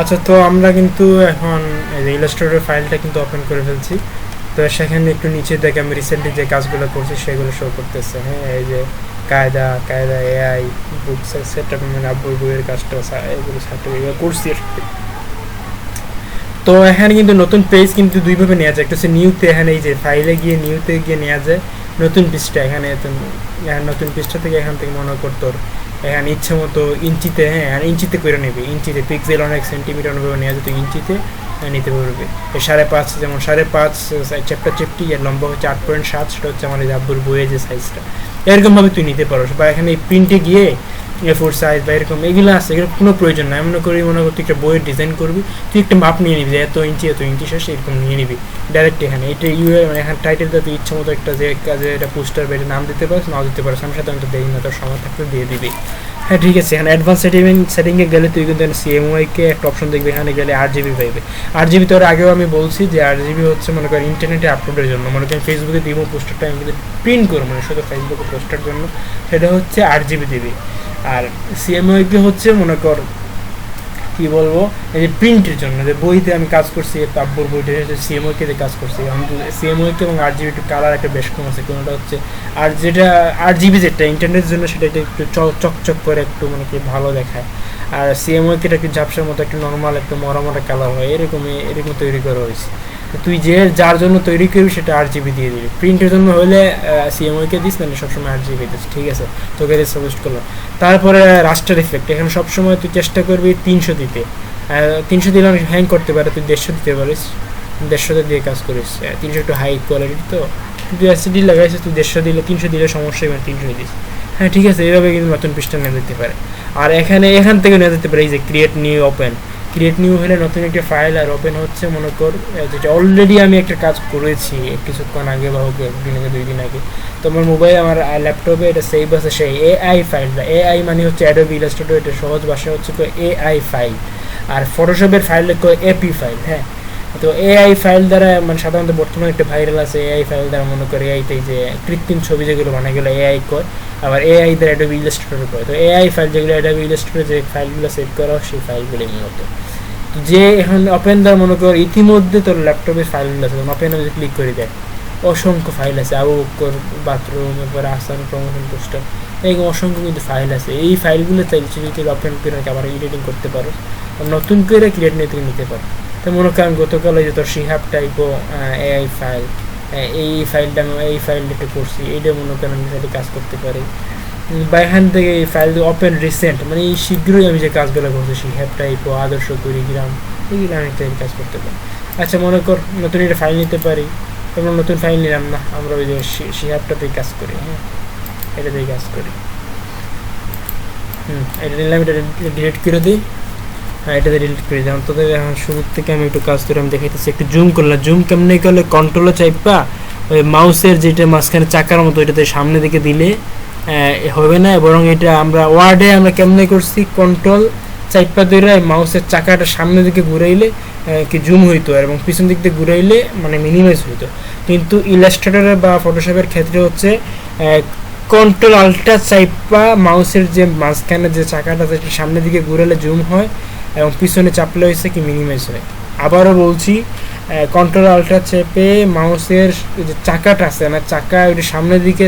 আচ্ছা, তো আমরা কিন্তু এখন ইলাস্ট্রেটর ফাইলটা কিন্তু ওপেন করে ফেলছি। তো সেখানে একটু নিচে দেখে আমি রিসেন্টলি যে কাজগুলো করছি সেগুলো শো করতেছে। হ্যাঁ, এই যে কায়দা কায়দা এআই বুকস সেটআপ, মানে আব্বুর বইয়ের কাজটা এগুলো সার্টিফিকেট করছি। তো এখানে কিন্তু নতুন পেজ কিন্তু দুইভাবে নেওয়া যায়, একটা হচ্ছে নিউতে, এখানে এই যে ফাইলে গিয়ে নিউতে গিয়ে নেওয়া যায় নতুন পৃষ্ঠা। এখানে নতুন পৃষ্ঠা থেকে এখান থেকে মনে করতো এখানে ইচ্ছে মতো ইঞ্চিতে, হ্যাঁ ইঞ্চিতে করে নেবে, ইঞ্চিতে পিক্সেল অনেক সেন্টিমিটার অনুভবে নেওয়া যেত, ইঞ্চিতে নিতে পারবে। 5.5 যেমন 5.5 চ্যাপ্টার চ্যাপটি, এর লম্বা হচ্ছে 8.7, সেটা হচ্ছে আমার আব্বুর বইয়ের যে সাইজটা। এরকমভাবে তুই নিতে পারো, বা এখানে প্রিন্টে গিয়ে A4 সাইজ বা এরকম এগুলো আছে, এগুলো কোনো প্রয়োজন নাই। মনে করি তুই একটা বইয়ের ডিজাইন করবি, তুই একটা মাপ নিয়ে নিবি, এত ইঞ্চি শেষে এরকম নিয়ে নিবি ডাইরেক্ট এখানে। এটা মানে এখানে টাইটেলটা তুই ইচ্ছা মতো একটা যে কাজে এটা পোস্টার বা এটা নাম দিতে পারিস, নাও দিতে পারিস, আমি সাধারণত দেই না, তোর সময় থাকলে দিয়ে দিবি। হ্যাঁ ঠিক আছে, এখানে অ্যাডভান্স সেটিংয়ে গেলে তুই কিন্তু সিএমওয়াইকে একটা অপশন দেখবি, এখানে গেলে 8 GB পাইবে। 8 GB তোর আগেও আমি বলছি যে 8 GB হচ্ছে মনে করেন ইন্টারনেটে আপলোডের জন্য, মনে করেন ফেসবুকে দিব পোস্টারটা আমি কিন্তু প্রিন্ট করবো, মানে শুধু ফেসবুকে পোস্টার জন্য, সেটা হচ্ছে 8 GB দিবি। আর সিএমওয়াইকে হচ্ছে মনে কর কী বলবো, এই যে প্রিন্টের জন্য, যে বইতে আমি কাজ করছি, আব্বুর বইটা সিএমওয়াইকে কাজ করছি, আমি সিএমওয়াইকে এবং 8 GB একটু কালার একটা বেশ কম আছে, কোনোটা হচ্ছে আর যেটা 8 GB যেটা ইন্টারনেটের জন্য সেটা একটু চকচক করে একটু মানে কি ভালো দেখায়। আর সিএমওয়াইকে এটা একটু ঝাপসার মতো একটা নর্মাল একটা মরামরা কালার হয়, এরকম তৈরি করা হয়েছে। তুই যার জন্য তৈরি করবি সেটা 8 GB দিয়ে দিবি। প্রিন্টের জন্য হলে সিএমওয়াইকে দিস, নাহলে সবসময় 8 GB দিস, ঠিক আছে? তোকে সাজেস্ট করলাম। তারপরে রাস্টার ইফেক্ট, এখানে সবসময় তুই চেষ্টা করবি 300 দিতে। 300 দিলে অনেক হ্যাং করতে পারে, তুই 150 দিতে পারিস, 150 দিয়ে কাজ করিস। 300 একটু হাই কোয়ালিটি, তো তুই এসিডি লাগাইছিস, তুই 150 দিলে, 300 দিলে সমস্যা হবে, 300 দিস। হ্যাঁ ঠিক আছে, এইভাবে কিন্তু নতুন পৃষ্ঠা নেওয়া যেতে পারে। আর এখান থেকে নেওয়া যেতে পারে এই যে create new open. Create new হলে নতুন একটা ফাইল আর ওপেন হচ্ছে, মনে কর যেটা অলরেডি আমি একটা কাজ করেছি কিছুক্ষণ আগে বা হোক 1 দিন আগে 2 দিন আগে, তো আমার মোবাইল আমার ল্যাপটপে এটা সেভ আছে সেই এআই ফাইলটা। এআই মানে হচ্ছে অ্যাডোবি ইলাস্ট্রেটর, এটা সহজ ভাষা হচ্ছে এআই ফাইল। আর ফটোশপের ফাইল এপি ফাইল। হ্যাঁ, তো এআই ফাইল দ্বারা মানে সাধারণত বর্তমানে একটা ভাইরাল আছে, এআই ফাইল দ্বারা মনে করে এআইতে যে কৃত্রিম ছবি যেগুলো বানায় গেলো এআই কয়, আবার এআই দ্বারা অ্যাডোবি ইলাস্ট্রেটর করে। তো এআই ফাইল যেগুলো অ্যাডোবি ইলাস্ট্রেটর যে ফাইলগুলো সেভ করা হয় সেই ফাইলগুলোই মূলত যে এখন ওপেন দ্বারা মনে কর ইতিমধ্যে তোর ল্যাপটপে ফাইলগুলো আছে, ওপেন যদি ক্লিক করে দেয় অসংখ্য ফাইল আছে, আবু বকর বাথরুম, এরপরে আসান প্রমোশন পোস্টার, এরকম অসংখ্য কিন্তু ফাইল আছে। এই ফাইলগুলো চাইলে যদি ওপেন করে আবার এডিটিং করতে পারো, নতুন করে ক্রিয়েট নিতে পারো। তো মনে করেন গতকাল ওই যে তোর শিহাব টাইপও এআই ফাইল, এই ফাইলটা একটু করছি, এইটা মনে করেন আমি সাথে কাজ করতে পারি। বা এখান থেকে এই ফাইল ওপেন রিসেন্ট, মানে এই শীঘ্রই আমি যে কাজগুলো করছি শিহাব টাইপও, আদর্শ কুড়িগ্রাম, এইগুলো আমি কাজ করতে পারি। আচ্ছা মনে কর নতুন একটা ফাইল নিতে পারি, এবং নতুন ফাইল নিলাম না, আমরা ওই যে শিহাবটাতেই কাজ করি। হ্যাঁ, এটাতেই কাজ করি। এটা নিলাম, এটা ডিলিট করে দিই। হ্যাঁ, এটাতে ডিলিট করে দিলাম। তোদের এখন শুরুর থেকে আমি একটু কাজ করে আমি দেখাইতেছি। একটু জুম করলাম, জুম কেমনি করলে কন্ট্রোলে চাইপা ওই মাউসের যেটা মাঝখানে চাকার মতো এটাতে সামনে দিকে দিলে হবে না, বরং এটা আমরা ওয়ার্ডে আমরা কেমনে করছি, কন্ট্রোল চাইপা ধরে মাউসের চাকাটা সামনের দিকে ঘুরাইলে কি জুম হইতো, এবং পিছন দিক দিয়ে ঘুরাইলে মানে মিনিমাইজ হইতো। কিন্তু ইলাস্ট্রেটরে বা ফটোশপের ক্ষেত্রে হচ্ছে কন্ট্রোল আল্ট্রা চাইপা মাউসের যে মাঝখানে যে চাকাটা সেটা সামনের দিকে ঘুরালে জুম হয়, এবং পিছনে চাপলে হয়েছে কি মিনিমাইজ হয়। আবারও বলছি, কন্ট্রোল আল্ট্রা চেপে মাউসের যে চাকাটা আছে না, চাকা ওইটা সামনের দিকে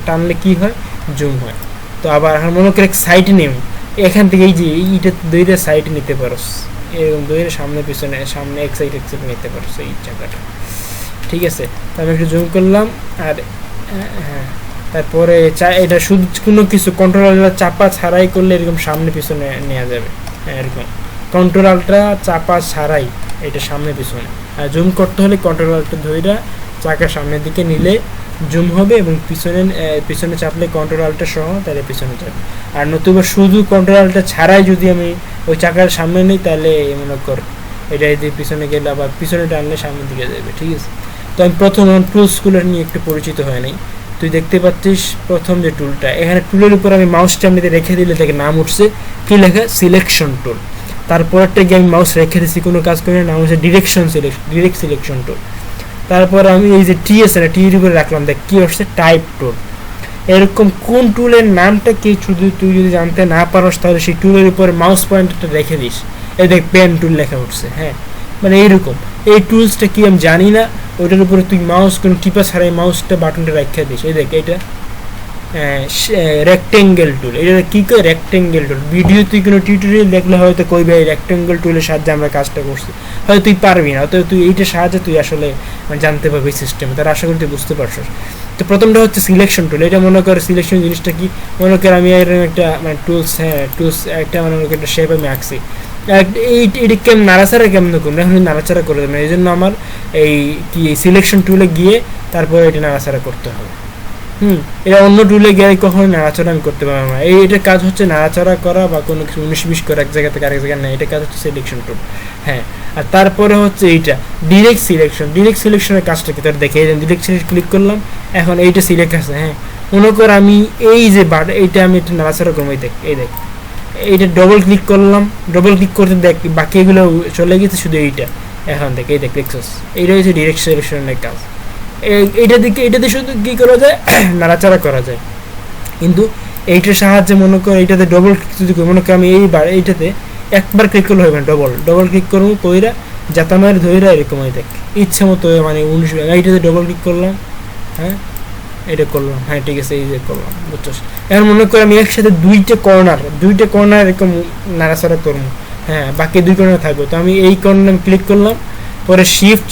টানলে কি হয়, জুম হয়। তো আবার মনে করে সাইড নেম, এখান থেকে এই যে এইটা দুইটা সাইড নিতে পারো, এরকম দুইটা সামনে পিছনে, সামনে এক সাইড নিতে পারো এই চাকাটা, ঠিক আছে? তো আমি একটু জুম করলাম। আর হ্যাঁ, তারপরে এটা শুধু কোনো কিছু কন্ট্রোল আল্ট্রা চাপা ছাড়াই করলে এরকম সামনে পিছনে নেওয়া যাবে। এরকম কন্ট্রোল আল্ট্রা চাপা ছাড়াই এটা সামনে পিছনে। আর জুম করতে হলে কন্ট্রোল আল্ট্রা ধইরা চাকা সামনের দিকে নিলে জুম হবে, এবং পিছনে চাপলে কন্ট্রোল আল্ট্রা সহ তাহলে পিছনে যাবে। আর নতুবা শুধু কন্ট্রোল আল্ট্রা ছাড়াই যদি আমি ওই চাকার সামনে নিই, তাহলে মনে কর এটা যদি পিছনে গেলে আবার পিছনে টানলে সামনের দিকে যাবে, ঠিক আছে? তো আমি প্রথম টুলসগুলো নিয়ে একটু পরিচিত হয় নাই। তুই দেখতে পাচ্ছিস প্রথম যে টুলটা, এখানে টুলের উপর আমি মাউসটা এমনিতে রেখে দিলে থেকে নাম উঠছে কি লেখা, সিলেকশন টুল। তারপরটা গিয়ে আমি মাউস রেখে দিচ্ছি, কোনো কাজ করি না, নাম হচ্ছে ডিরেক্ট সিলেকশন টুল। তারপর আমি এই যে টি আছে না, টির উপরে রাখলাম, দেখ কি হচ্ছে, টাইপ টুল। এরকম কোন টুলের নামটা কি তুই যদি জানতে না পারস, তাহলে সেই টুলের উপরে মাউস পয়েন্টারটা রেখে দিস, এই দেখ পেন টুল লেখা উঠছে। হ্যাঁ, মানে এইরকম। এই টুলসটা কি আমি জানি না, ওইটার উপরে তুই মাউস কোনো টিপা ছাড়াই মাউসটা বাটনটা রাখা দিস। এই দেখ এটা রেক্টেঙ্গেল টুল, এটা কী করে রেক্টেঙ্গেল টুল। ভিডিও তুই কোনো টিউটোরিয়াল দেখলে হয়তো কই ভাই রেক্টেঙ্গেল টুলের সাহায্যে আমরা কাজটা করছি, হয়তো তুই পারবি না, হয়তো তুই এইটার সাহায্যে তুই আসলে জানতে পারবি সিস্টেম, তার আশা করি তুই বুঝতে পারছিস। তো প্রথমটা হচ্ছে সিলেকশন টুল। এটা মনে কর সিলেকশন জিনিসটা কি, মনে কর আমি এরকম একটা মানে টুলস, হ্যাঁ টুলস একটা মনে কর একটা শেপ আমি আঁকছি, এইটা কেমন নাড়াচাড়া কেমন করবো, এখন নাড়াচাড়া করে দেবো, এই জন্য আমার এই কি সিলেকশন টুলে গিয়ে তারপরে এটা নাড়াচাড়া করতে হবে। এটা অন্য টুলে গিয়ে কখনো নাড়াচাড়া আমি করতে পারবো না। এটার কাজ হচ্ছে নাড়াচাড়া করা বা কোনো কিছু 19-20 করা এক জায়গা থেকে আরেক জায়গায় নেই, এটার কাজ হচ্ছে সিলেকশন টুল। হ্যাঁ, আর তারপরে হচ্ছে এইটা ডিরেক্ট সিলেকশন। ডিরেক্ট সিলেকশনের কাজটা কি তোর দেখে, ডিরেক্ট সিলেক্ট ক্লিক করলাম, এখন এইটা সিলেক্ট আছে। হ্যাঁ, মনে কর আমি এই যে এইটা আমি একটু নাড়াচাড়া করবো, এই দেখ এইটা ডবল ক্লিক করলাম, ডবল ক্লিক করতে দেখ বাকি এগুলো চলে গেছে, শুধু এইটা এখন দেখ, এই দেখ দেখছস, এইটা হচ্ছে ডিরেক্ট সিলেকশনের কাজ। এটাতে শুধু কী করা যায়, নাড়াচাড়া করা যায়। কিন্তু এইটার সাহায্যে মনে কর এইটাতে ডবল যদি মনে কর আমি এইটাতে একবার ক্লিক করলে হবে না, ডবল ক্লিক করবো কইরা জাতামায়ের ধইরা এরকম হয় দেখ ইচ্ছে মতো, মানে 19 এইটাতে ডবল ক্লিক করলাম, হ্যাঁ এটা করলাম, হ্যাঁ ঠিক আছে এই যে করলাম, বুঝছস। এখন মনে কর আমি একসাথে দুইটা কর্নার এরকম নাড়াচাড়া করবো, হ্যাঁ বাকি দুই কর্নার থাকবে। তো আমি এই কর্নার আমি ক্লিক করলাম, পরে শিফট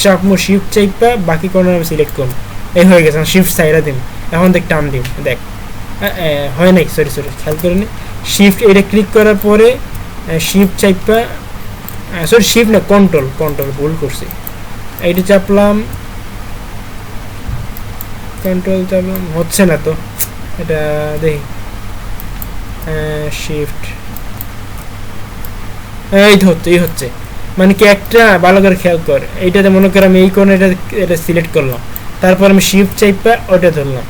চাপা বাকি কর্নার আমি সিলেক্ট করবো, এই হয়ে গেছে। শিফট সাইডা দিন, এখন দেখ টান দিন, দেখ হয় নাই, সরি খেয়াল করে নি। শিফট এটা ক্লিক করার পরে শিফট চাপা, সরি শিফট না কন্ট্রোল ভুল করছি, এইটা চাপলাম, কন্ট্রোল চাপলাম, হচ্ছে না তো এটা দেখি, শিফট এই হচ্ছে মানে কি একটা ভালো করে খেয়াল কর। এইটাতে মনে কর আমি এই কোণে এটা সিলেক্ট করলাম, তারপর আমি শিফট চাইপা ওটা ধরলাম,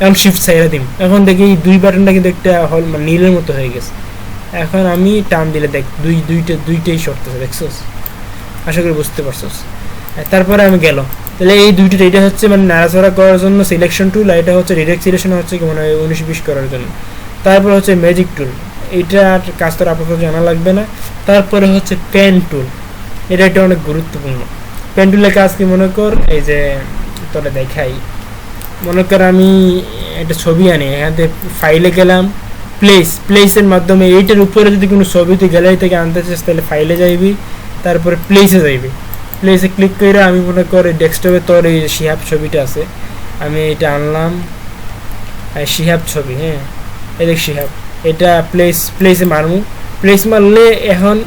এখন শিফট সাইডা দিম, এখন দেখি এই দুই বাটনটা কিন্তু একটা মানে নীলের মতো হয়ে গেছে। এখন আমি টান দিলে দেখ দুইটাই সরতেছে, দেখছস, আশা করি বুঝতে পারছস। তারপরে আমি গেল, তাহলে এই দুইটা, এটা হচ্ছে মানে নাড়াচাড়া করার জন্য সিলেকশন টুল, আর এটা হচ্ছে ডিরেক্ট সিলেকশন হচ্ছে কি মানে 19-20 করার জন্য। তারপর হচ্ছে ম্যাজিক টুল, এইটার কাজ তো আপাতত জানা লাগবে না। তারপরে হচ্ছে পেন টুল, এটা একটা অনেক গুরুত্বপূর্ণ। পেন টুলের কাজ কি মনে কর, এই যে তোরা দেখাই, মনে কর আমি একটা ছবি আনি, এখান থেকে ফাইলে গেলাম, প্লেসের মাধ্যমে এইটার উপরে যদি কোনো ছবি তুই গ্যালারি থেকে আনতে চাস তাহলে ফাইলে যাইবি, তারপরে প্লেসে যাইবি, প্লেসে ক্লিক করে আমি মনে করি ডেস্কটপে তোর এই শিহাব ছবিটা আছে, আমি এটা আনলাম, শিহাব ছবি, হ্যাঁ এই দেখ শিহাব, এটা প্লেসে মারমু, প্লেস মারলে এখন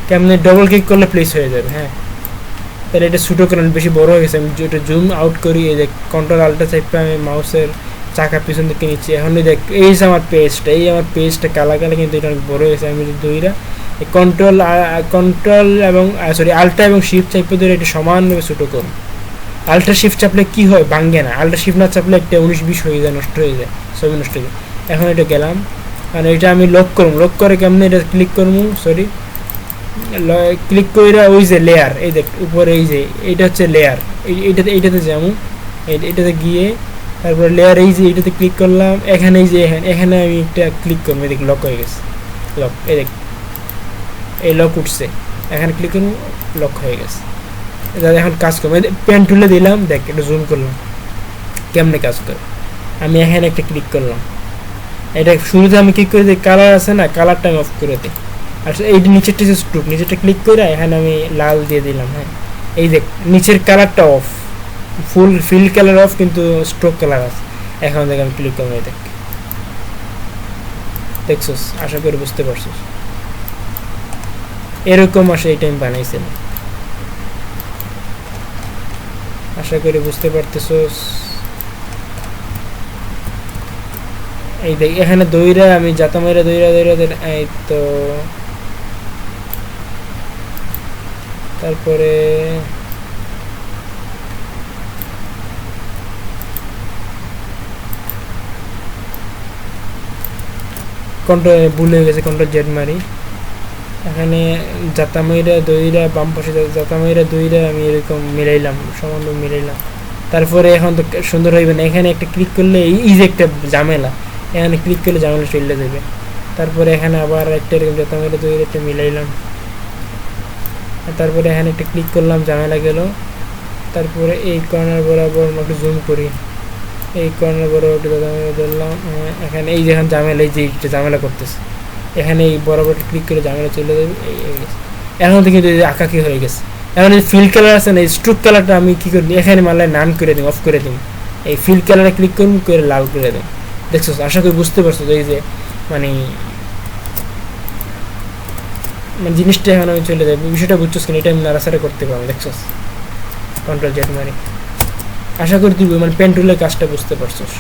কেমনে ডবল ক্লিক করলে প্লেস হয়ে যাবে। হ্যাঁ, তাহলে এটা ছোটো কারণ বেশি বড় হয়ে গেছে, আমি এটা জুম আউট করি, এই দেখ কন্ট্রোল আল্টা চাইপে আমি মাউসের চাকা পিছন দিকে নিচ্ছি, এখন দেখ এই যে আমার পেজটা কালা কিন্তু এটা অনেক বড় হয়েছে। আমি দুইটা কন্ট্রোল এবং সরি আল্টা এবং শিফট চাইপে ধরে এটা সমানভাবে ছোটো করুন। আল্টা শিফট চাপলে কি হয়, ভাঙ্গে না, আল্টা শিফট না চাপলে একটা 19-20 হয়ে যায়, নষ্ট হয়ে যায়, ছবি নষ্ট হয়ে যায়। এখন এটা গেলাম, আর এটা আমি লক করে কেমনে এটা ক্লিক করবো, সরি ক্লিক করে ওই যে লেয়ার, এই দেখ উপরে এই যে এটা হচ্ছে লেয়ার, এইটাতে যাবো, এটাতে গিয়ে তারপরে লেয়ার এই যে এটাতে ক্লিক করলাম, এখানে এই যে এখানে আমি একটা ক্লিক করবো, দেখ লক হয়ে গেছে, লক এই দেখ এই লক উঠছে, এখানে ক্লিক করবো লক হয়ে গেছে। এখন কাজ করবো, পেন টুলে দিলাম, দেখ এটা জুম করলাম কেমনে কাজ করে। আমি এখানে একটা ক্লিক করলাম, এটা শুরুতে আমি ক্লিক করে দিই, কালার আছে না, কালারটা আমি অফ করে দিই, আর এই নিচেরটা যে স্ট্রোক, নিচেরটা ক্লিক করে এখানে আমি লাল দিয়ে দিলাম। হ্যাঁ, এই দেখ নিচের কালারটা of, full fill colour of, কিন্তু স্ট্রোক কালার আছে। এখন দেখ আমি ক্লিক করবো, দেখ দেখছস, আশা করি বুঝতে পারছস, এরকম আসে এইটা আমি বানাইছিলাম, আশা করি বুঝতে পারতেছস। এই দেখ এখানে দইরা আমি জাতা মাইরা দইরা এই তো, তারপরে কন্ট্রোল ভুল হয়ে গেছে, কন্ট্রোল জেড মারি, এখানে জাতা মাইরা দইরা বাম পাশে জাতা মাইরা দইরা আমি এরকম মিলাইলাম, সমানভাবে মিলাইলাম। তারপরে এখন তো সুন্দর হইবে না, এখানে একটা ক্লিক করলে এই যে একটা ঝামেলা, এখানে ক্লিক করলে ঝামেলা চলে যাবে। তারপরে এখানে আবার একটা এরকম জাতা মাইরা দইরা একটা মিলাইলাম, তারপরে এখানে একটা ক্লিক করলাম, ঝামেলা গেল। তারপরে এই কর্নার বরাবর একটু জুম করি, এই কর্নার বরাবর ধরলাম, এখানে এই যেখানে ঝামেলা, এই যে ঝামেলা করতেছে এখানে এই বরাবর ক্লিক করে ঝামেলা চলে যাবে। এখন থেকে কিন্তু আঁকাকি হয়ে গেছে। এখন এই ফিল কালার আছে না, এই স্ট্রোক কালারটা আমি কী করি, এখানে মারলে নান করে দিই, অফ করে দিই। এই ফিল কালারে ক্লিক করুন, করে লাল করে দিই। দেখছো, আশা করি বুঝতে পারছো এই যে মানে জিনিসটা এখন আমি চলে যাই, বিষয়টা বুঝছো কিনা, এটা আমি নাড়াচাড়া করতে পারবো। দেখছো, কন্ট্রোল জেড মারি। আশা করি তুই মানে পেন টুলের কাজটা বুঝতে পারছোস।